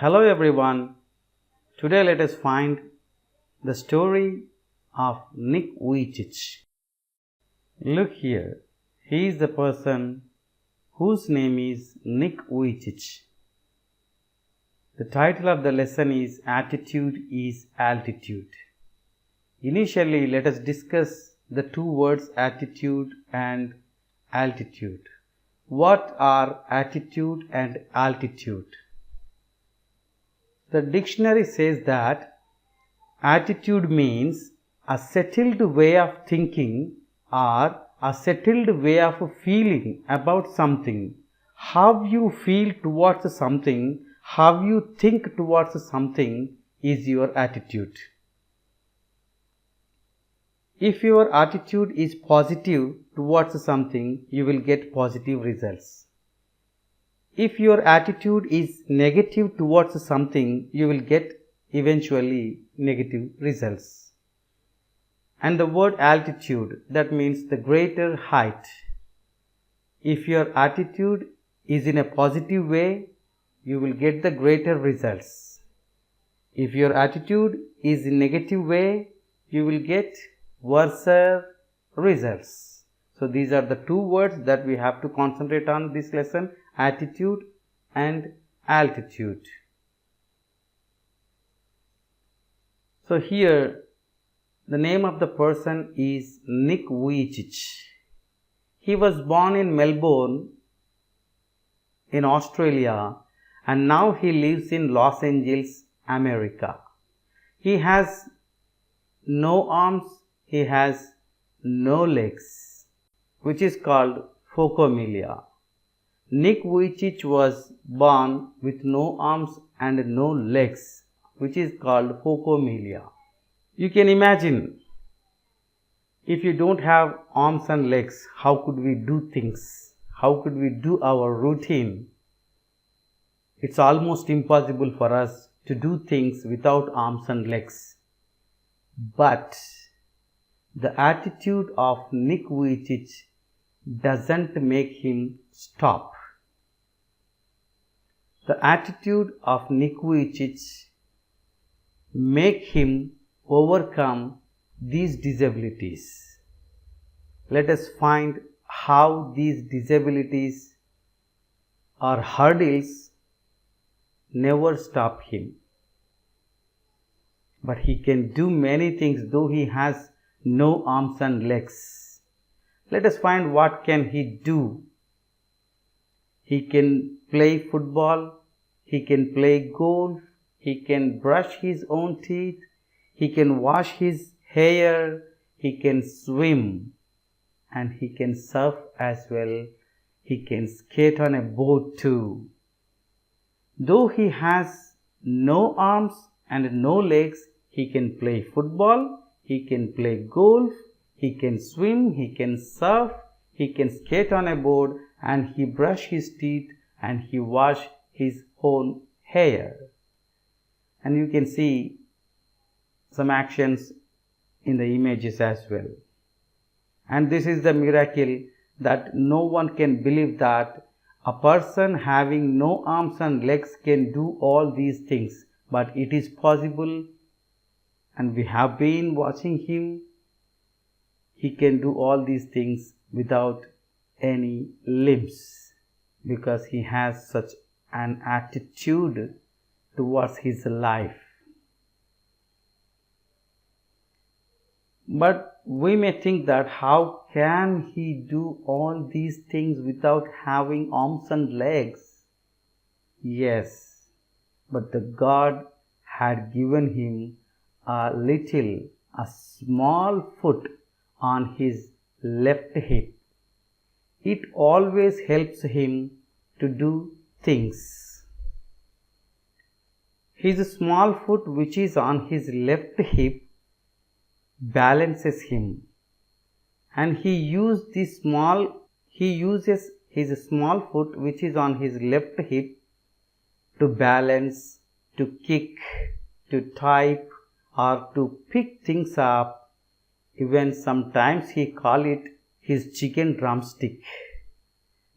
Hello everyone. Today let us find the story of Nick Vujicic. Look here. He is the person whose name is Nick Vujicic. The title of the lesson is Attitude is Altitude. Initially, let us discuss the two words attitude and altitude. What are attitude and altitude? The dictionary says that attitude means a settled way of thinking or a settled way of feeling about something. How you feel towards something, how you think towards something is your attitude. If your attitude is positive towards something, you will get positive results. If your attitude is negative towards something, you will get eventually negative results. And the word altitude, that means the greater height. If your attitude is in a positive way, you will get the greater results. If your attitude is in negative way, you will get worse results. So these are the two words that we have to concentrate on this lesson, attitude and altitude. So here the name of the person is Nick Vujicic. He was born in Melbourne in Australia and now he lives in Los Angeles, America. He has no arms, he has no legs, which is called phocomelia. Nick Vujicic was born with no arms and no legs, which is called phocomelia. You can imagine, if you don't have arms and legs, how could we do things? How could we do our routine? It's almost impossible for us to do things without arms and legs. But the attitude of Nick Vujicic doesn't make him stop. The attitude of Nick Vujicic make him overcome these disabilities. Let us find how these disabilities or hurdles never stop him. But he can do many things though he has no arms and legs. Let us find what can he do. He can play football, he can play golf, he can brush his own teeth, he can wash his hair, he can swim, and he can surf as well. He can skate on a boat too. Though he has no arms and no legs, he can play football, he can play golf, he can swim, he can surf, he can skate on a board, and he brush his teeth and he wash his own hair. And you can see some actions in the images as well. And this is the miracle that no one can believe that a person having no arms and legs can do all these things. But it is possible, and we have been watching him. He can do all these things without any limbs because he has such an attitude towards his life. But we may think that how can he do all these things without having arms and legs? Yes, but the God had given him a small foot on his left hip. It always helps him to do things. His small foot, which is on his left hip, balances him, and he uses his small foot, which is on his left hip, to balance, to kick, to type, or to pick things up. Even sometimes he call it his chicken drumstick.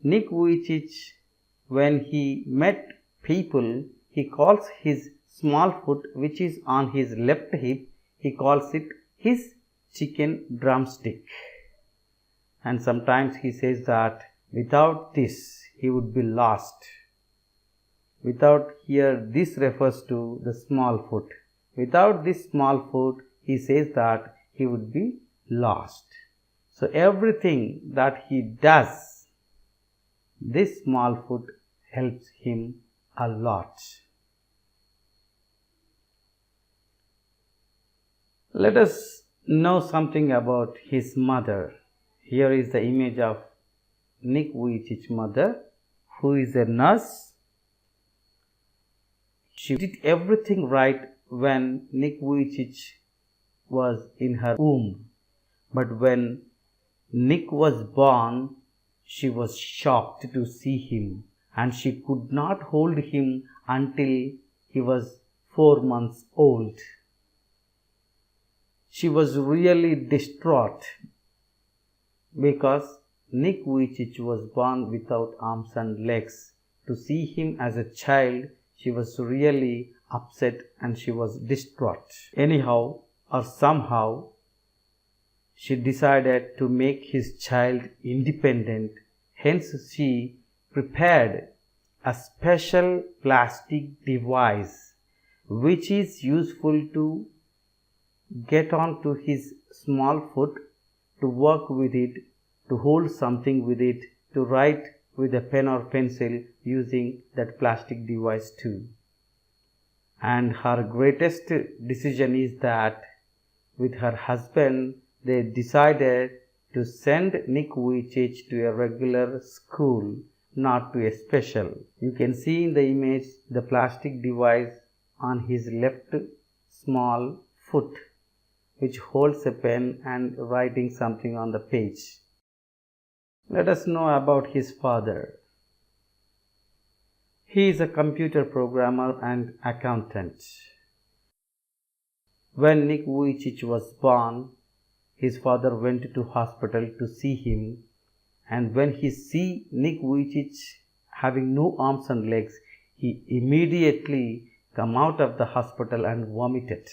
Nick Vujicic, when he met people, he calls his small foot which is on his left hip, he calls it his chicken drumstick. And sometimes he says that without this he would be lost. Without, here this refers to the small foot. Without this small foot, he says that he would be lost. So everything that he does, this small foot helps him a lot. Let us know something about his mother. Here is the image of Nick Vujicic's mother, who is a nurse. She did everything right when Nick Vujicic was in her womb. But when Nick was born, she was shocked to see him, and she could not hold him until he was 4 months old. She was really distraught because Nick Vujicic was born without arms and legs. To see him as a child, she was really upset and she was distraught. Anyhow or somehow, she decided to make his child independent. Hence, she prepared a special plastic device which is useful to get onto his small foot, to work with it, to hold something with it, to write with a pen or pencil using that plastic device too. And her greatest decision is that with her husband, they decided to send Nick Vujicic to a regular school, not to a special. You can see in the image the plastic device on his left small foot, which holds a pen and writing something on the page. Let us know about his father. He is a computer programmer and accountant. When Nick Vujicic was born, his father went to hospital to see him, and when he see Nick Vujicic having no arms and legs, he immediately come out of the hospital and vomited.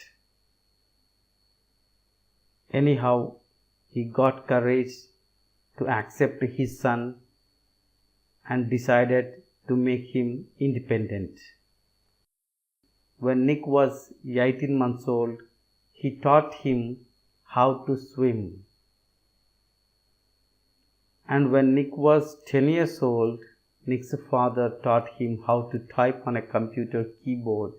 Anyhow, he got courage to accept his son and decided to make him independent. When Nick was 18 months old, he taught him how to swim. And when Nick was 10 years old, Nick's father taught him how to type on a computer keyboard.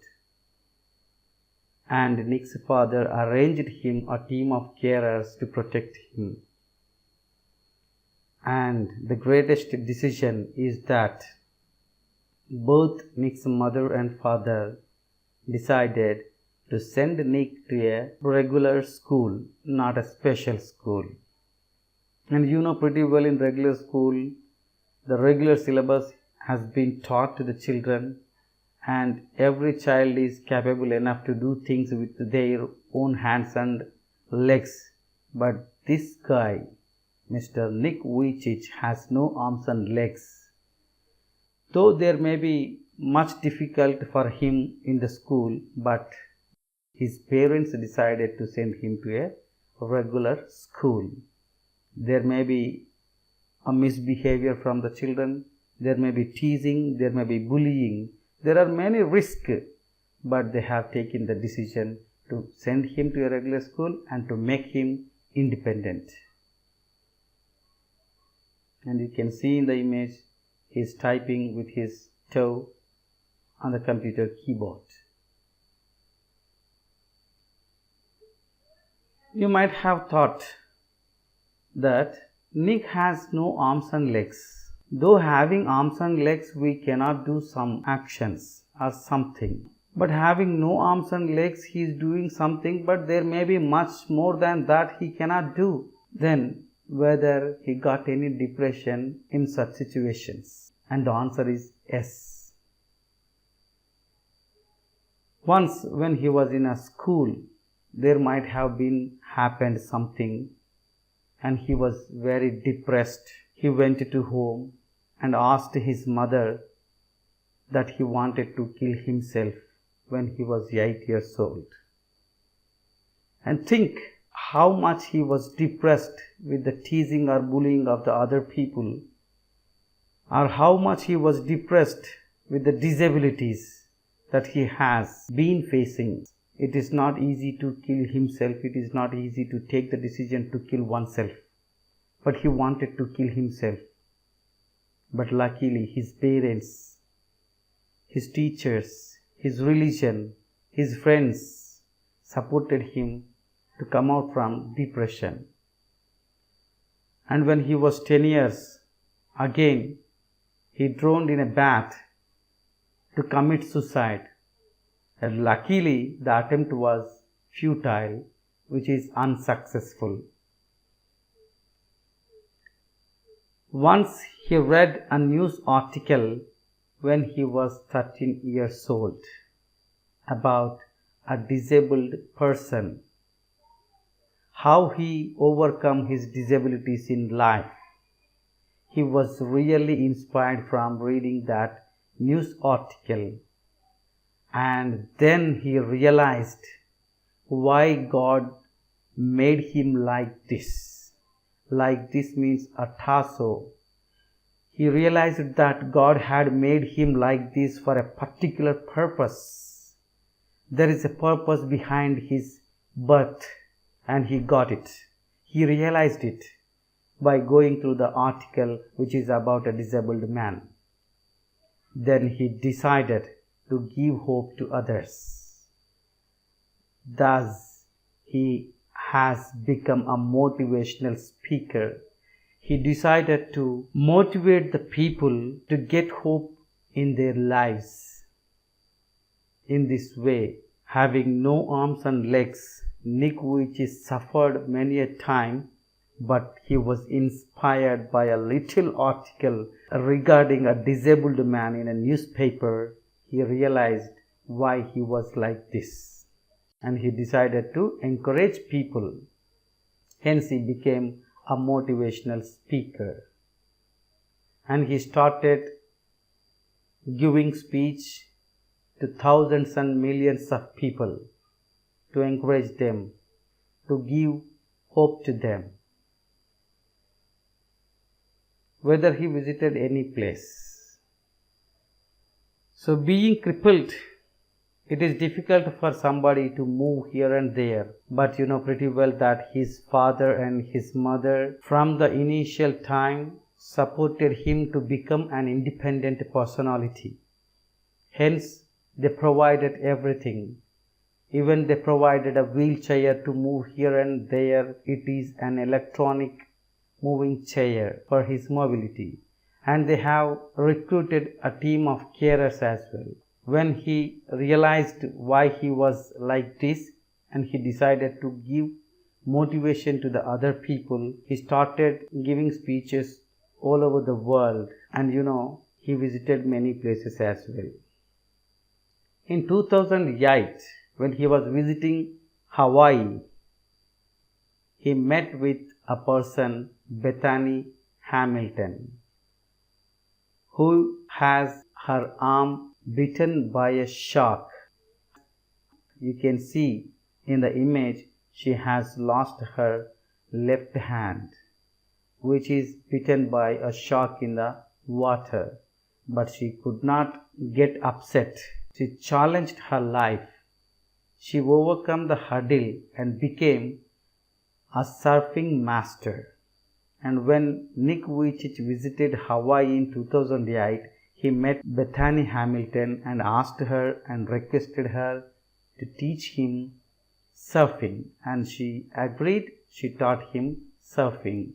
And Nick's father arranged him a team of carers to protect him. And the greatest decision is that both Nick's mother and father decided to send Nick to a regular school, not a special school. And you know pretty well, in regular school, the regular syllabus has been taught to the children, and every child is capable enough to do things with their own hands and legs. But this guy, Mr. Nick Vujicic, has no arms and legs. Though there may be much difficult for him in the school, but his parents decided to send him to a regular school. There may be a misbehavior from the children, there may be teasing, there may be bullying, there are many risks, but they have taken the decision to send him to a regular school and to make him independent. And you can see in the image, he is typing with his toe on the computer keyboard. You might have thought that Nick has no arms and legs. Though having arms and legs, we cannot do some actions or something. But having no arms and legs, he is doing something, but there may be much more than that he cannot do. Then whether he got any depression in such situations? And the answer is yes. Once when he was in a school, there might have been happened something and he was very depressed. He went to home and asked his mother that he wanted to kill himself when he was 8 years old. And think how much he was depressed with the teasing or bullying of the other people, or how much he was depressed with the disabilities that he has been facing. It is not easy to kill himself. It is not easy to take the decision to kill oneself. But he wanted to kill himself. But luckily his parents, his teachers, his religion, his friends supported him to come out from depression. And when he was 10 years, again he drowned in a bath to commit suicide. And luckily the attempt was futile, which is unsuccessful. Once he read a news article when he was 13 years old about a disabled person, how he overcome his disabilities in life. He was really inspired from reading that news article, and then he realized why God made him like this. Like this means a tasso. He realized that God had made him like this for a particular purpose. There is a purpose behind his birth, and he got it. He realized it by going through the article which is about a disabled man. Then he decided to give hope to others. Thus, he has become a motivational speaker. He decided to motivate the people to get hope in their lives. In this way, having no arms and legs, Nick Vujicic suffered many a time, but he was inspired by a little article regarding a disabled man in a newspaper. He realized why he was like this, and he decided to encourage people. Hence he became a motivational speaker, and he started giving speech to thousands and millions of people to encourage them, to give hope to them. Whether he visited any place. So being crippled, it is difficult for somebody to move here and there, but you know pretty well that his father and his mother from the initial time supported him to become an independent personality. Hence, they provided everything. Even they provided a wheelchair to move here and there. It is an electronic moving chair for his mobility. And they have recruited a team of carers as well. When he realized why he was like this, and he decided to give motivation to the other people, he started giving speeches all over the world, and you know, he visited many places as well. In 2008, when he was visiting Hawaii, he met with a person, Bethany Hamilton, who has her arm bitten by a shark. You can see in the image she has lost her left hand, which is bitten by a shark in the water. But she could not get upset. She challenged her life. She overcame the hurdle and became a surfing master. And when Nick Vujicic visited Hawaii in 2008, he met Bethany Hamilton and asked her and requested her to teach him surfing. And she agreed. She taught him surfing.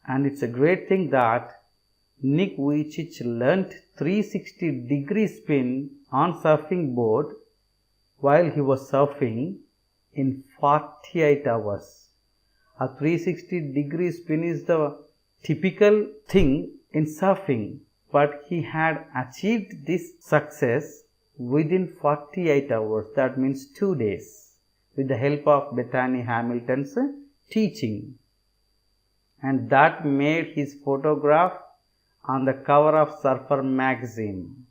And it's a great thing that Nick Vujicic learnt 360-degree spin on surfing board while he was surfing in 48 hours. A 360-degree spin is the typical thing in surfing, but he had achieved this success within 48 hours. That means 2 days, with the help of Bethany Hamilton's teaching. And that made his photograph on the cover of Surfer magazine.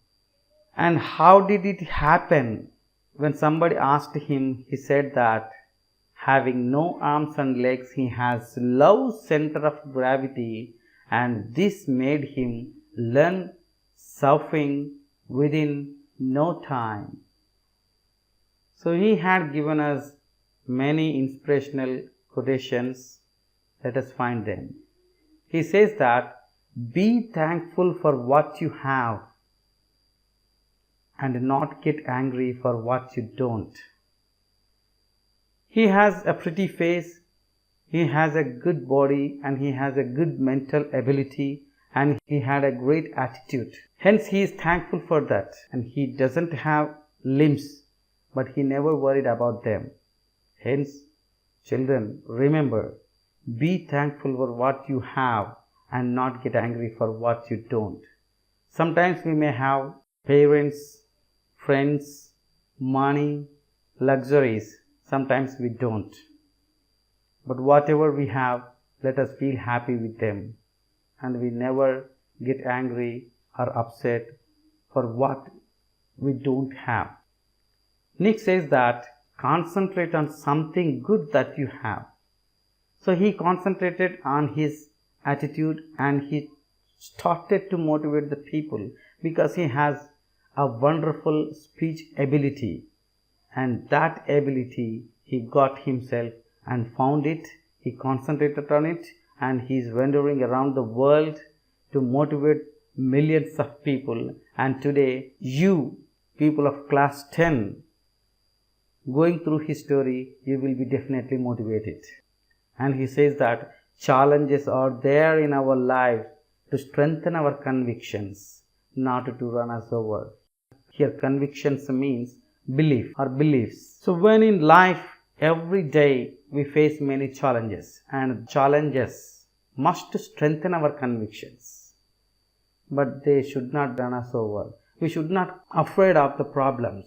And how did it happen? When somebody asked him, he said that having no arms and legs, he has low center of gravity, and this made him learn surfing within no time. So he had given us many inspirational quotations. Let us find them. He says that be thankful for what you have and not get angry for what you don't. He has a pretty face, he has a good body, and he has a good mental ability, and he had a great attitude. Hence he is thankful for that. And he doesn't have limbs, but he never worried about them. Hence, children, remember, be thankful for what you have and not get angry for what you don't. Sometimes we may have parents, friends, money, luxuries. Sometimes we don't. But whatever we have, let us feel happy with them. And we never get angry or upset for what we don't have. Nick says that concentrate on something good that you have. So he concentrated on his attitude and he started to motivate the people because he has a wonderful speech ability, and that ability he got himself and found it. He concentrated on it and he is wandering around the world to motivate millions of people. And today you people of class 10 going through his story, you will be definitely motivated. And he says that challenges are there in our life to strengthen our convictions, not to run us over. Here convictions means belief or beliefs. So when in life every day we face many challenges, and challenges must strengthen our convictions, but they should not run us over. We should not be afraid of the problems.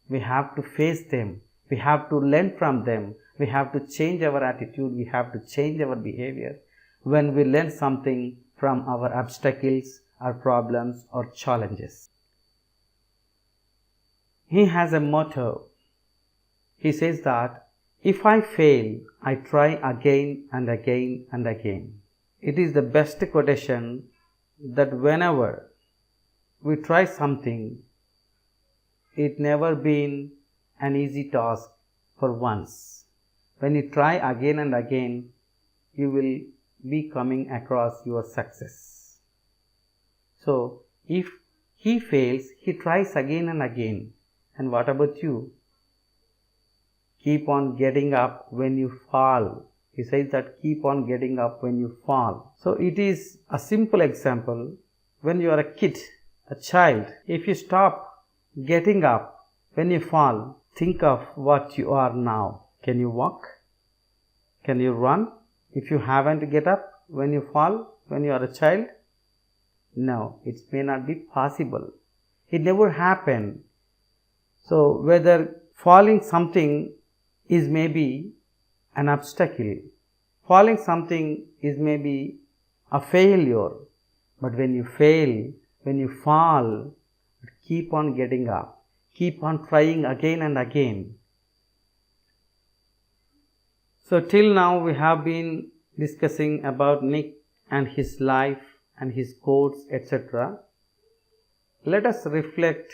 We have to face them. We have to learn from them. We have to change our attitude. We have to change our behavior when we learn something from our obstacles or problems or challenges. He has a motto. He says that if I fail, I try again and again and again. It is the best quotation that whenever we try something, it never been an easy task for once. When you try again and again, you will be coming across your success. So, if he fails, he tries again and again. And what about you? Keep on getting up when you fall. He says that keep on getting up when you fall. So, it is a simple example. When you are a kid, a child, if you stop getting up when you fall, think of what you are now. Can you walk? Can you run? If you haven't get up when you fall, when you are a child? No, it may not be possible. It never happened. So whether falling something is maybe an obstacle, falling something is maybe a failure, but when you fail, when you fall, keep on getting up, keep on trying again and again. So till now we have been discussing about Nick and his life and his quotes, etc. Let us reflect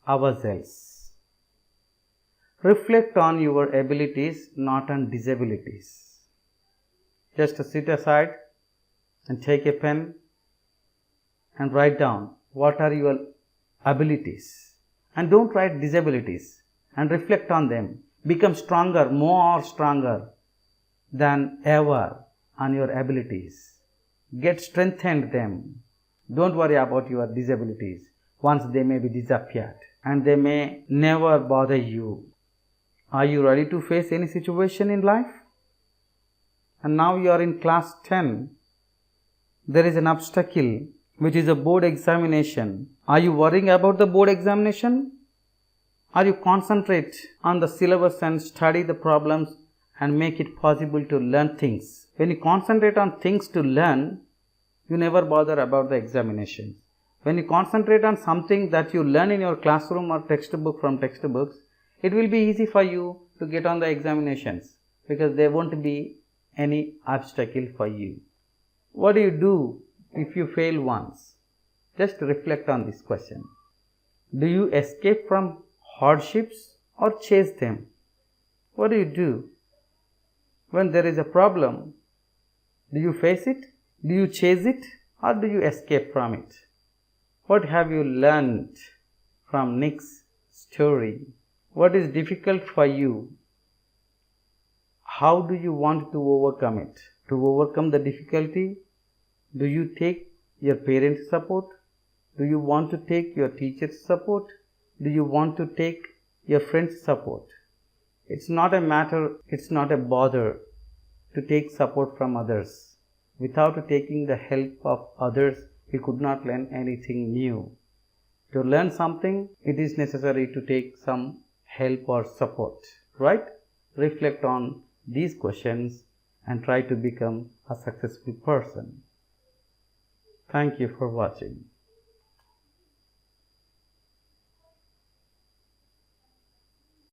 ourselves. Reflect on your abilities, not on disabilities. Just sit aside and take a pen and write down what are your abilities, and don't write disabilities, and reflect on them. Become stronger, more stronger than ever on your abilities. Get strengthened them. Don't worry about your disabilities. Once they may be disappeared and they may never bother you. Are you ready to face any situation in life? And now you are in class 10. There is an obstacle which is a board examination. Are you worrying about the board examination? Are you concentrate on the syllabus and study the problems and make it possible to learn things? When you concentrate on things to learn, you never bother about the examination. When you concentrate on something that you learn in your classroom or textbook from textbooks, it will be easy for you to get on the examinations because there won't be any obstacle for you. What do you do if you fail once? Just reflect on this question. Do you escape from hardships or chase them? What do you do? When there is a problem, do you face it? Do you chase it? Or do you escape from it? What have you learned from Nick's story? What is difficult for you? How do you want to overcome it? To overcome the difficulty, do you take your parents' support? Do you want to take your teacher's support? Do you want to take your friend's support? It's not a bother to take support from others. Without taking the help of others, we could not learn anything new. To learn something, it is necessary to take some help or support, right? Reflect on these questions and try to become a successful person. Thank you for watching.